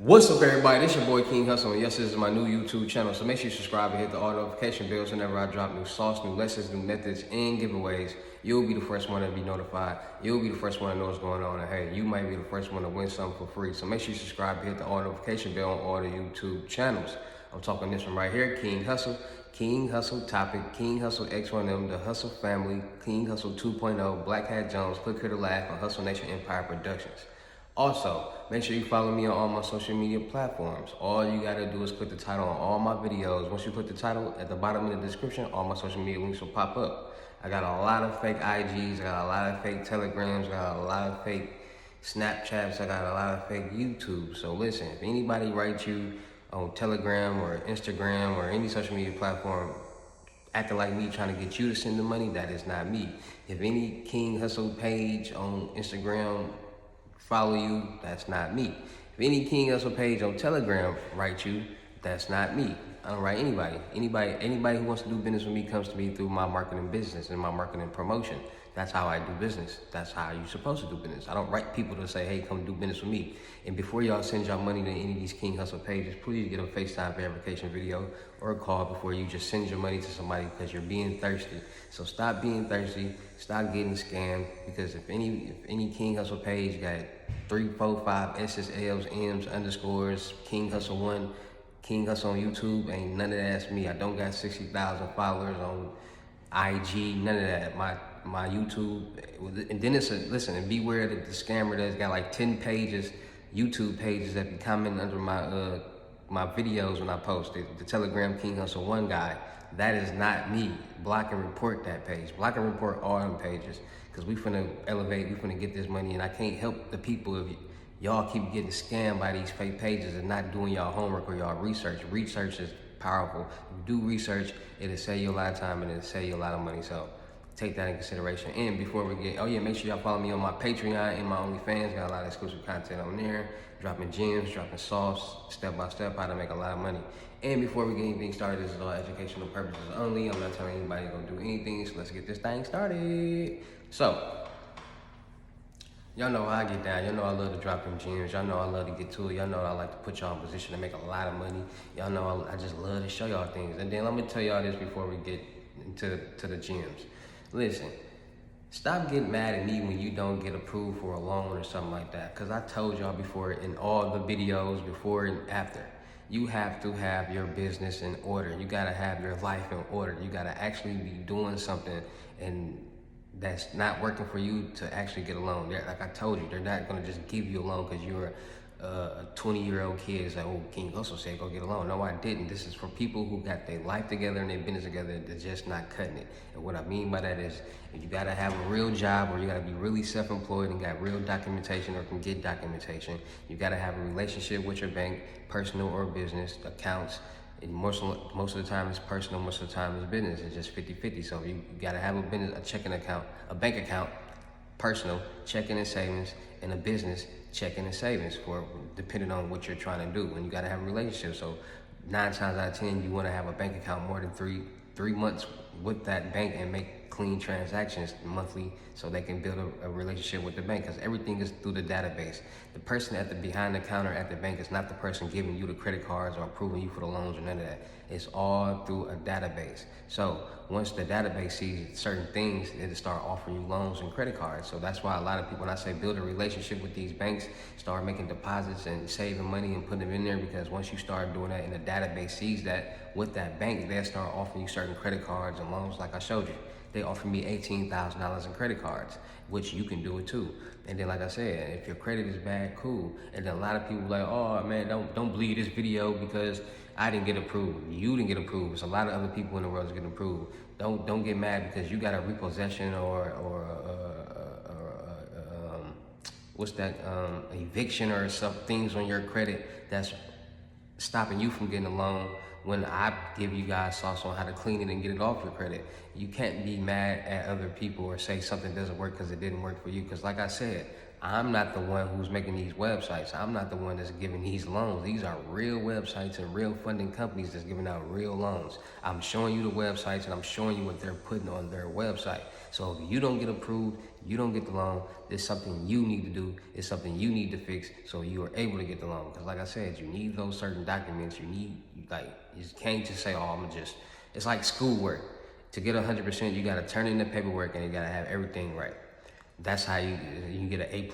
What's up, everybody? This your boy King Hustle, and yes, this is my new YouTube channel. So make sure you subscribe and hit the all notification bells whenever I drop new sauce, new lessons, new methods, and giveaways. You'll be the first one to be notified. You'll be the first one to know what's going on. And hey, you might be the first one to win something for free. So make sure you subscribe and hit the all notification bell on all the YouTube channels. I'm talking this one right here, King Hustle. King Hustle Topic, King Hustle X1M, The Hustle Family, King Hustle 2.0, Blachat Jones, Click Here to Laugh, and Hustle Nation Empire Productions. Also, make sure you follow me on all my social media platforms. All you gotta do is click the title on all my videos. Once you click the title, at the bottom of the description, all my social media links will pop up. I got a lot of fake IGs, I got a lot of fake Telegrams, I got a lot of fake Snapchats, I got a lot of fake YouTube. So listen, if anybody writes you on Telegram or Instagram or any social media platform acting like me trying to get you to send the money, that is not me. If any King Hustle page on Instagram follow you, that's not me. If any King Hustle page on Telegram write you, that's not me. I don't write anybody. Anybody who wants to do business with me comes to me through my marketing business and my marketing promotion. That's how I do business. That's how you're supposed to do business. I don't write people to say, hey, come do business with me. And before y'all send y'all money to any of these King Hustle pages, please get a FaceTime verification video or a call before you just send your money to somebody, because you're being thirsty. So stop being thirsty, stop getting scammed, because if any King Hustle page got 3, 4, 5 S's, L's, M's, underscores, King Hustle 1, King Hustle on YouTube, ain't none of that's me. I don't got 60,000 followers on IG, none of that. My YouTube, and then listen, and beware that the scammer that's got like 10 pages, YouTube pages that be commenting under my videos when I post it. The Telegram King Hustle 1 guy, that is not me. Block and report that page. Block and report all them pages, because we finna elevate, we finna get this money, and I can't help the people if y'all keep getting scammed by these fake pages and not doing y'all homework or y'all research. Research is powerful. If you do research, it'll save you a lot of time and it'll save you a lot of money. So take that in consideration. And before we get, make sure y'all follow me on my Patreon and my OnlyFans. Got a lot of exclusive content on there. Dropping gems, dropping sauce, step by step, how to make a lot of money. And before we get anything started, this is all educational purposes only. I'm not telling anybody to go do anything, so let's get this thing started. So, y'all know how I get down. Y'all know I love to drop them gems. Y'all know I love to get to it. Y'all know I like to put y'all in position to make a lot of money. Y'all know I just love to show y'all things. And then let me tell y'all this before we get into the gems. Listen, stop getting mad at me when you don't get approved for a loan or something like that. Because I told y'all before in all the videos, before and after, you have to have your business in order. You got to have your life in order. You got to actually be doing something and that's not working for you to actually get a loan. Like I told you, they're not gonna just give you a loan because you're a 20-year-old kid. It's like, oh, King Hustle said go get a loan. No, I didn't. This is for people who got their life together and their business together. They're just not cutting it. And what I mean by that is, you gotta have a real job, or you gotta be really self-employed and got real documentation or can get documentation. You gotta have a relationship with your bank, personal or business, accounts. And most of the time it's personal, most of the time it's business. It's just 50-50. So you gotta have a business, a checking account, a bank account, personal, checking and savings, and a business checking and savings, for depending on what you're trying to do. And you gotta have a relationship. So 9 times out of 10, you wanna have a bank account more than three months with that bank and make clean transactions monthly, so they can build a relationship with the bank, because everything is through the database. The person at the behind the counter at the bank is not the person giving you the credit cards or approving you for the loans or none of that. It's all through a database. So once the database sees certain things, it'll start offering you loans and credit cards. So that's why a lot of people, when I say build a relationship with these banks, start making deposits and saving money and putting them in there, because once you start doing that and the database sees that with that bank, they'll start offering you certain credit cards and loans like I showed you. They offered me $18,000 in credit cards, which you can do it too. And then, like I said, if your credit is bad, cool. And then a lot of people like, oh man, don't believe this video because I didn't get approved. You didn't get approved. There's a lot of other people in the world that's getting approved. Don't get mad because you got a repossession or eviction or some things on your credit that's stopping you from getting a loan, when I give you guys sauce on how to clean it and get it off your credit. You can't be mad at other people or say something doesn't work because it didn't work for you. Because like I said, I'm not the one who's making these websites. I'm not the one that's giving these loans. These are real websites and real funding companies that's giving out real loans. I'm showing you the websites and I'm showing you what they're putting on their website. So if you don't get approved, you don't get the loan, there's something you need to do, it's something you need to fix so you are able to get the loan. Because like I said, you need those certain documents. You can't just say, oh, it's like schoolwork. To get 100%, you gotta turn in the paperwork and you gotta have everything right. That's how you get an A+.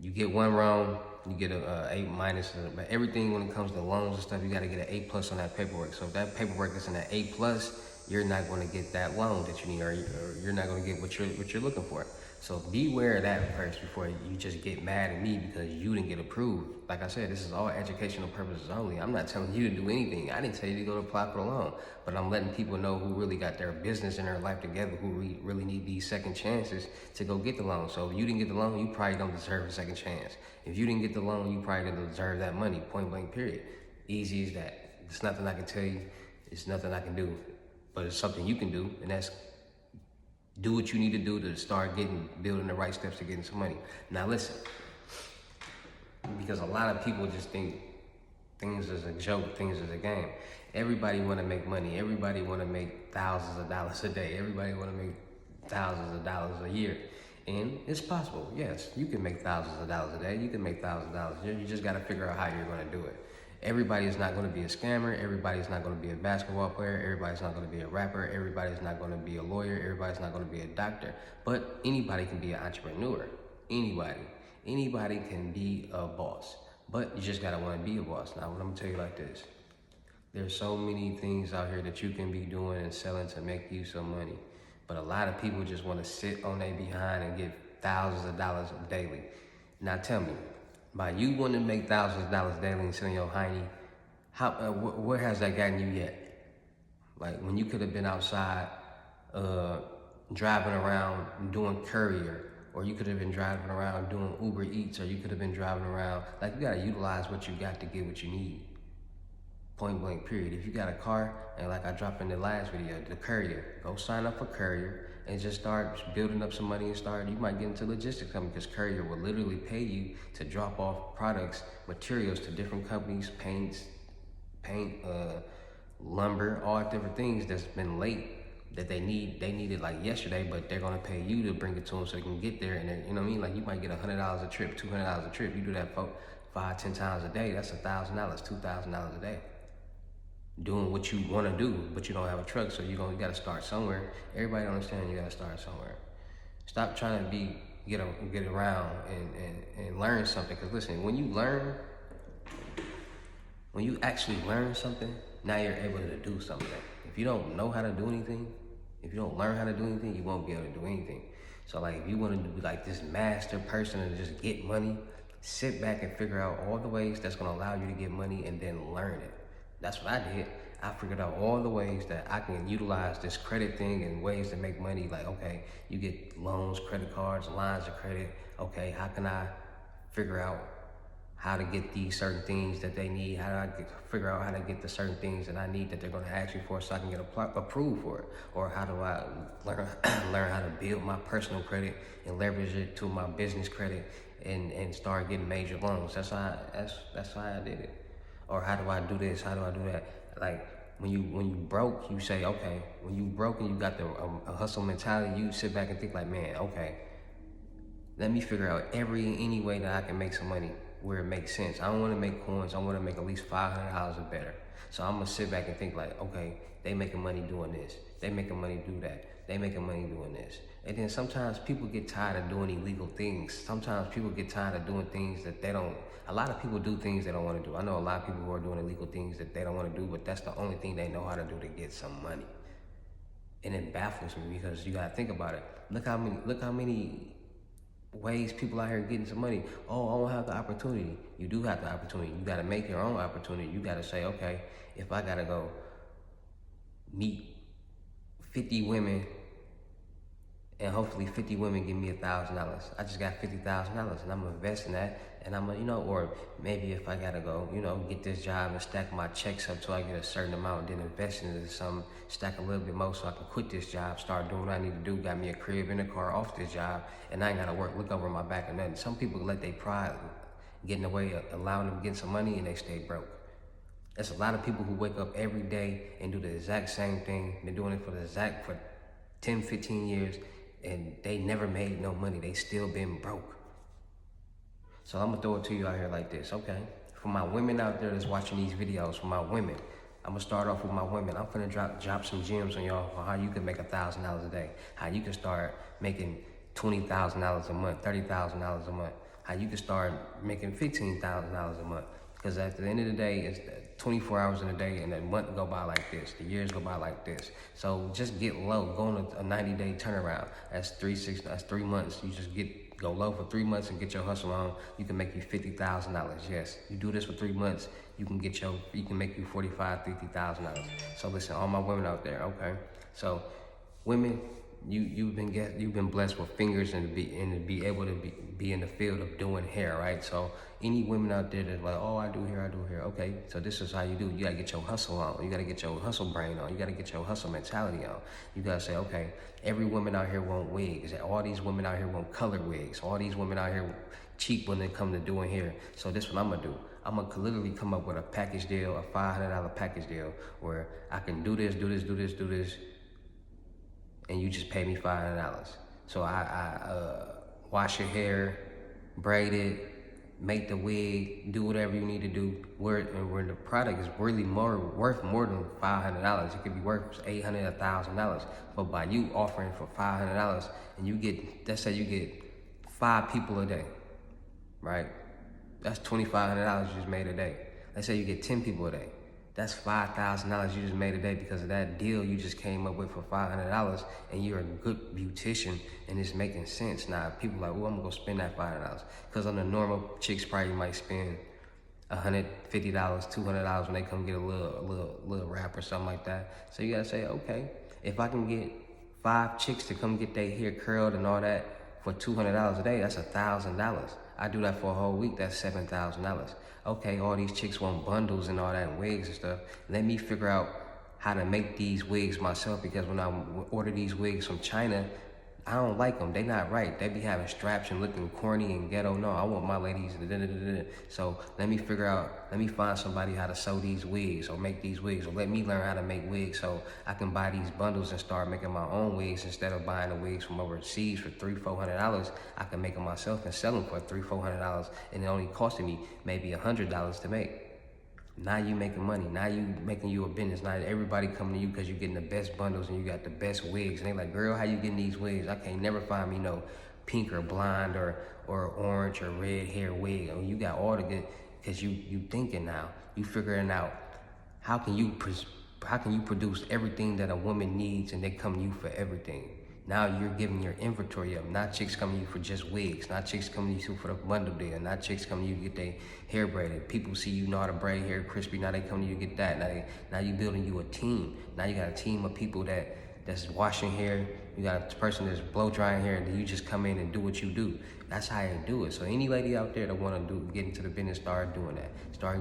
You get one wrong, you get a A-. But everything when it comes to loans and stuff, you gotta get an A+ on that paperwork. So if that paperwork is in an A+, you're not gonna get that loan that you need, or you're not gonna get what you're looking for. So beware of that first before you just get mad at me because you didn't get approved. Like I said, this is all educational purposes only. I'm not telling you to do anything. I didn't tell you to go to apply for a loan, but I'm letting people know who really got their business and their life together, who really need these second chances to go get the loan. So if you didn't get the loan, you probably don't deserve a second chance. If you didn't get the loan, you probably didn't deserve that money, point blank period. Easy as that. It's nothing I can tell you. It's nothing I can do, but it's something you can do, and that's do what you need to do to start building the right steps to getting some money. Now listen, because a lot of people just think things is a joke, things is a game. Everybody want to make money. Everybody want to make thousands of dollars a day. Everybody want to make thousands of dollars a year. And it's possible, yes, you can make thousands of dollars a day. You can make thousands of dollars a year. You just got to figure out how you're going to do it. Everybody is not going to be a scammer. Everybody's not going to be a basketball player. Everybody's not going to be a rapper. Everybody's not going to be a lawyer. Everybody's not going to be a doctor. But anybody can be an entrepreneur. Anybody can be a boss. But you just got to want to be a boss. Now, what I'm going to tell you like this. There's so many things out here that you can be doing and selling to make you some money. But a lot of people just want to sit on their behind and get thousands of dollars daily. Now tell me, by you wanting to make thousands of dollars daily and sitting your hiney, where has that gotten you yet? Like when you could have been outside driving around doing courier, or you could have been driving around doing Uber Eats, or you could have been driving around. Like, you gotta utilize what you got to get what you need. Point blank period. If you got a car, and like I dropped in the last video, the courier, go sign up for courier and just start building up some money and you might get into logistics company, because courier will literally pay you to drop off products, materials to different companies, paint, lumber, all different things that's been late that they needed like yesterday, but they're gonna pay you to bring it to them so they can get there. And you know what I mean? Like, you might get $100 a trip, $200 a trip. You do that 5-10 times a day, that's $1,000, $2,000 a day. Doing what you want to do, but you don't have a truck, so you got to start somewhere. Everybody understand you got to start somewhere. Stop trying to get around and learn something. Because listen, when you actually learn something, now you're able to do something. If you don't know how to do anything, if you don't learn how to do anything, you won't be able to do anything. So like, if you want to be like this master person and just get money, sit back and figure out all the ways that's going to allow you to get money, and then learn it. That's what I did. I figured out all the ways that I can utilize this credit thing and ways to make money. Like, okay, you get loans, credit cards, lines of credit. Okay, how can I figure out how to get these certain things that they need? How do I figure out how to get the certain things that I need that they're going to ask me for so I can get approved for it? Or how do I learn how to build my personal credit and leverage it to my business credit and start getting major loans? That's how I did it. Or how do I do this? How do I do that? Like, when you broke, you say, okay. When you broke and you got the a hustle mentality, you sit back and think like, man, okay, let me figure out any way that I can make some money where it makes sense. I don't want to make coins. I want to make at least $500 or better. So I'm gonna sit back and think like, okay, they making money doing this. They making money do that. They making money doing this. And then sometimes people get tired of doing illegal things. Sometimes people get tired of doing things that a lot of people do things they don't want to do. I know a lot of people who are doing illegal things that they don't want to do, but that's the only thing they know how to do to get some money. And it baffles me, because you gotta think about it. Look how many ways people out here getting some money. Oh, I don't have the opportunity. You do have the opportunity. You gotta make your own opportunity. You gotta say, okay, if I gotta go meet 50 women and hopefully 50 women give me $1,000. I just got $50,000, and I'm gonna invest in that. And I'm gonna, or maybe if I gotta go, get this job and stack my checks up till I get a certain amount, then invest into something, stack a little bit more so I can quit this job, start doing what I need to do, got me a crib and a car off this job, and I ain't gotta look over my back or nothing. Some people let their pride get in the way of allowing them to get some money and they stay broke. There's a lot of people who wake up every day and do the exact same thing. Been doing it for 10, 15 years, and they never made no money. They still been broke. So I'm gonna throw it to you out here like this, okay? For my women out there that's watching these videos, for my women, I'm gonna start off with my women. I'm gonna drop some gems on y'all on how you can make $1,000 a day, how you can start making $20,000 a month, $30,000 a month, how you can start making $15,000 a month. Because at the end of the day, it's 24 hours in a day, and a month go by like this, the years go by like this. So just get low, go on a 90-day turnaround. That's 3 months. You just go low for 3 months and get your hustle on. You can make you $50,000. Yes, you do this for 3 months, you can make you $45,000, $50,000. So listen, all my women out there, okay? So women, you've been blessed with fingers and to be able to be in the field of doing hair, right? So any women out there that's like, oh, I do hair, okay, so this is how you do. You gotta get your hustle on. You gotta get your hustle brain on. You gotta get your hustle mentality on. You gotta say, okay, every woman out here want wigs. All these women out here want color wigs. All these women out here cheap when they come to doing hair. So this is what I'm gonna do. I'm gonna literally come up with a package deal, a $500 package deal, where I can do this, and you just pay me $500. So I wash your hair, braid it, make the wig, do whatever you need to do. Where the product is really worth more than $500. It could be worth $800, $1,000. But by you offering for $500, and you get, let's say you get 5 people a day, right? That's $2,500 you just made a day. Let's say you get 10 people a day. That's $5,000 you just made a day because of that deal you just came up with for $500, and you're a good beautician and it's making sense. Now, people are like, oh, I'm gonna go spend that $500. Because on the normal, chicks probably might spend $150, $200 when they come get a little wrap or something like that. So you gotta say, okay, if I can get 5 chicks to come get their hair curled and all that for $200 a day, that's $1,000. I do that for a whole week, that's $7,000. Okay, all these chicks want bundles and all that, and wigs and stuff. Let me figure out how to make these wigs myself, because when I order these wigs from China, I don't like them. They not right. They be having straps and looking corny and ghetto. No, I want my ladies. So let me find somebody how to sew these wigs or make these wigs, or let me learn how to make wigs so I can buy these bundles and start making my own wigs instead of buying the wigs from overseas for $300-$400. I can make them myself and sell them for $300-$400, and it only costed me maybe $100 to make. Now you making money. Now you making you a business. Now everybody coming to you because you're getting the best bundles and you got the best wigs. And they like, girl, how you getting these wigs? I can't never find me no pink or blonde or orange or red hair wig. I mean, you got all the good, because you thinking now. You figuring out how can you produce everything that a woman needs, and they come to you for everything. Now you're giving your inventory up. Not chicks coming to you for just wigs. Not chicks coming to you for the bundle deal. Not chicks coming to you to get their hair braided. People see you know how to braid hair crispy. Now they come to you to get that. Now you building you a team. Now you got a team of people that's washing hair. You got a person that's blow drying hair, and then you just come in and do what you do. That's how you do it. So any lady out there that want to get into the business, start doing that. Start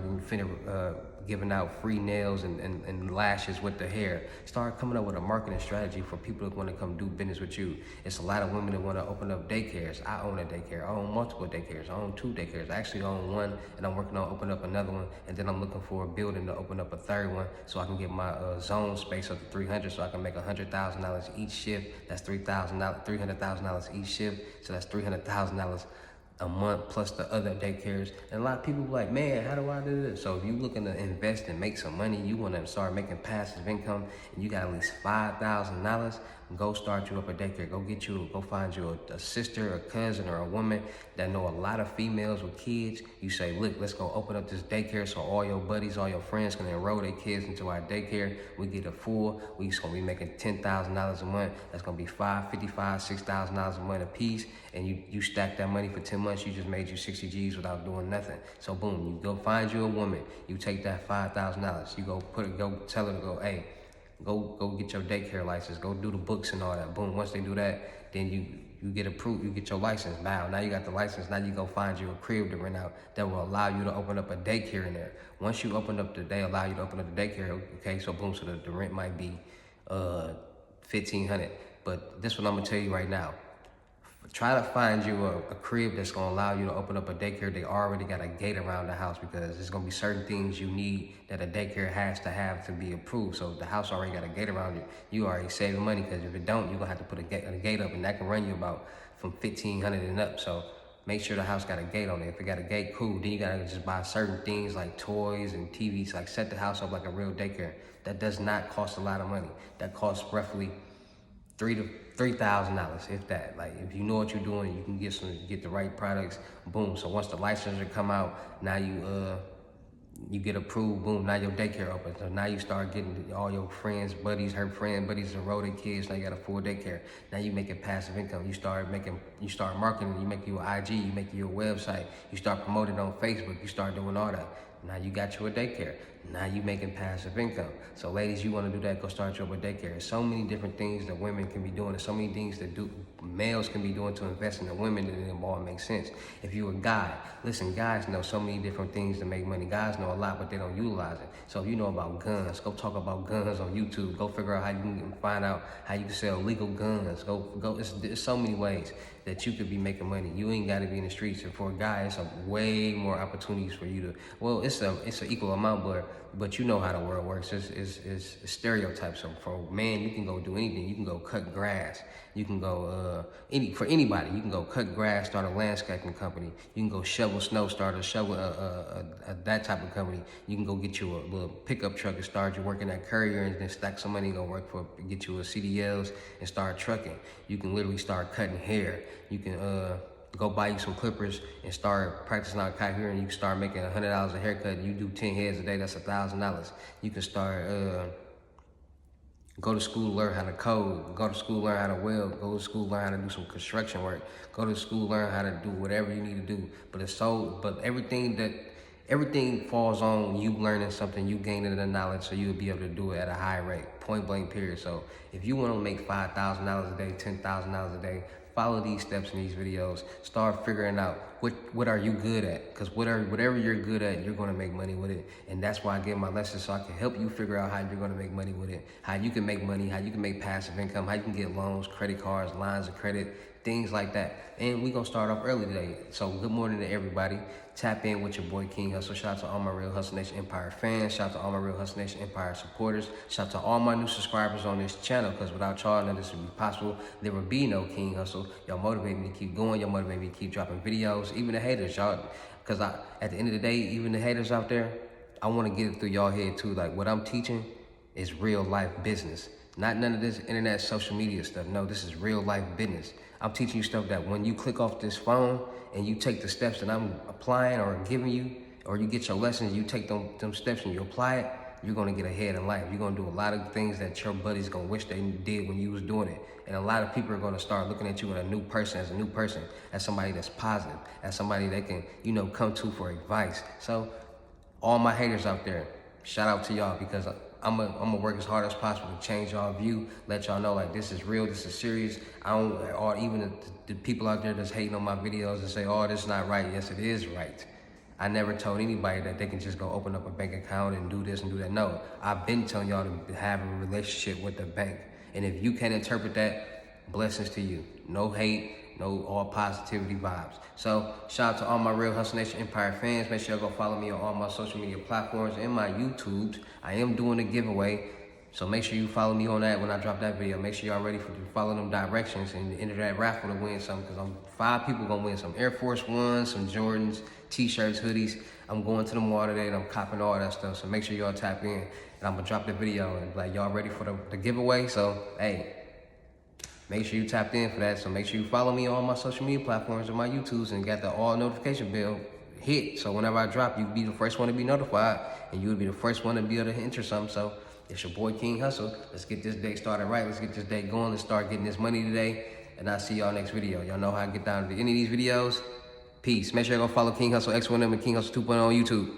giving out free nails and lashes with the hair. Start coming up with a marketing strategy for people that want to come do business with you. It's a lot of women that want to open up daycares. I own a daycare. I own multiple daycares. I own 2 daycares. I actually own 1, and I'm working on opening up another one, and then I'm looking for a building to open up a 3rd one so I can get my zone space up to 300, so I can make $100,000 each shift. That's $300,000 each shift, so that's $300,000 a month plus the other daycares. And a lot of people be like, man, how do I do this? So if you looking to invest and make some money, you want to start making passive income, and you got at least $5,000, go start you up a daycare. Go find you a sister, a cousin, or a woman that know a lot of females with kids. You say, look, let's go open up this daycare so all your buddies, all your friends can enroll their kids into our daycare. We get a full, we just gonna be making $10,000 a month. That's gonna be $6,000 a month a piece. And you stack that money for 10 months, you just made you 60 G's without doing nothing. So boom, you go find you a woman, you take that $5,000, you go tell her to go, hey, Go get your daycare license. Go do the books and all that. Boom. Once they do that, then you get approved. You get your license. Now you got the license. Now you go find you a crib to rent out that will allow you to open up a daycare in there. Once you open up they allow you to open up the daycare. Okay, so boom. So the rent might be $1,500. But this is what I'm gonna tell you right now. Try to find you a crib that's gonna allow you to open up a daycare. They already got a gate around the house because there's gonna be certain things you need that a daycare has to have to be approved. So the house already got a gate around it. You already saving money because if it don't, you're gonna have to put a gate up, and that can run you about from $1,500 and up. So make sure the house got a gate on it. If it got a gate, cool. Then you gotta just buy certain things like toys and TVs, like set the house up like a real daycare. That does not cost a lot of money. That costs roughly $3,000, if that. Like, if you know what you're doing, you can get the right products. Boom. So once the licensure come out, now you get approved. Boom. Now your daycare opens. So now you start getting all your friends, buddies, her friend buddies, enroll their kids. Now you got a full daycare. Now you making passive income. You start marketing. You make your IG. You make your website. You start promoting on Facebook. You start doing all that. Now you got you a daycare. Now you making passive income. So ladies, you want to do that, go start your own daycare. There's so many different things that women can be doing. There's so many things that males can be doing to invest in the women, that it all makes sense. If you're a guy, listen, guys know so many different things to make money. Guys know a lot, but they don't utilize it. So if you know about guns, go talk about guns on YouTube. Go figure out how you can find out how you can sell legal guns. There's so many ways that you could be making money. You ain't got to be in the streets. And for a guy, it's way more opportunities for you to, well, it's an equal amount, but you know how the world works. It's stereotypes. So for a man, you can go do anything. You can go cut grass. You can go, for anybody, you can go cut grass, start a landscaping company. You can go shovel snow, start that type of company. You can go get you a little pickup truck and start you working at Courier, and then stack some money and go get you a CDLs and start trucking. You can literally start cutting hair. You can go buy you some clippers and start practicing out cut hair, and you can start making $100 a haircut. You do 10 heads a day, that's $1,000. You can start, go to school, learn how to code. Go to school, learn how to weld. Go to school, learn how to do some construction work. Go to school, learn how to do whatever you need to do. But everything falls on you learning something, you gaining the knowledge, so you'll be able to do it at a high rate, point blank period. So if you want to make $5,000 a day, $10,000 a day, follow these steps in these videos. Start figuring out what are you good at, because whatever you're good at, you're going to make money with it. And that's why I give my lessons, so I can help you figure out how you're going to make money with it, how you can make money, how you can make passive income, how you can get loans, credit cards, lines of credit, things like that. And we're going to start off early today. So good morning to everybody. Tap in with your boy King Hustle. Shout out to all my Real Hustle Nation Empire fans. Shout out to all my Real Hustle Nation Empire supporters. Shout out to all my new subscribers on this channel, because without y'all, none of this would be possible. There would be no King Hustle. Y'all motivate me to keep going. Y'all motivate me to keep dropping videos. Even the haters, y'all, because at the end of the day, even the haters out there, I want to get it through y'all head too. Like, what I'm teaching is real life business. Not none of this internet social media stuff. No, this is real life business. I'm teaching you stuff that when you click off this phone and you take the steps that I'm applying or giving you, or you get your lessons, you take them steps and you apply it, you're gonna get ahead in life. You're gonna do a lot of things that your buddies gonna wish they did when you was doing it. And a lot of people are gonna start looking at you as a new person, as somebody that's positive, as somebody they can, come to for advice. So all my haters out there, shout out to y'all, because I'm gonna work as hard as possible to change y'all view, let y'all know like this is real, this is serious. Or even the people out there that's hating on my videos and say, oh, this is not right. Yes, it is right. I never told anybody that they can just go open up a bank account and do this and do that. No, I've been telling y'all to have a relationship with the bank. And if you can't interpret that, blessings to you. No hate, no all positivity vibes. So shout out to all my Real Hustle Nation Empire fans. Make sure y'all go follow me on all my social media platforms and my YouTubes. I am doing a giveaway, so make sure you follow me on that when I drop that video. Make sure y'all ready to follow them directions and enter that raffle to win something, because 5 people gonna win some Air Force Ones, some Jordans, t-shirts, hoodies. I'm going to the mall today and I'm copping all that stuff. So make sure y'all tap in, and I'm gonna drop the video and like, y'all ready for the giveaway? So hey, make sure you tapped in for that. So make sure you follow me on all my social media platforms and my YouTubes, and got the all notification bell hit. So whenever I drop, you'll be the first one to be notified, and you'll be the first one to be able to enter something. So it's your boy King Hustle. Let's get this day started right. Let's get this day going. Let's start getting this money today. And I'll see y'all next video. Y'all know how I get down to the end of these videos. Peace. Make sure y'all go follow King Hustle X1M and King Hustle 2.0 on YouTube.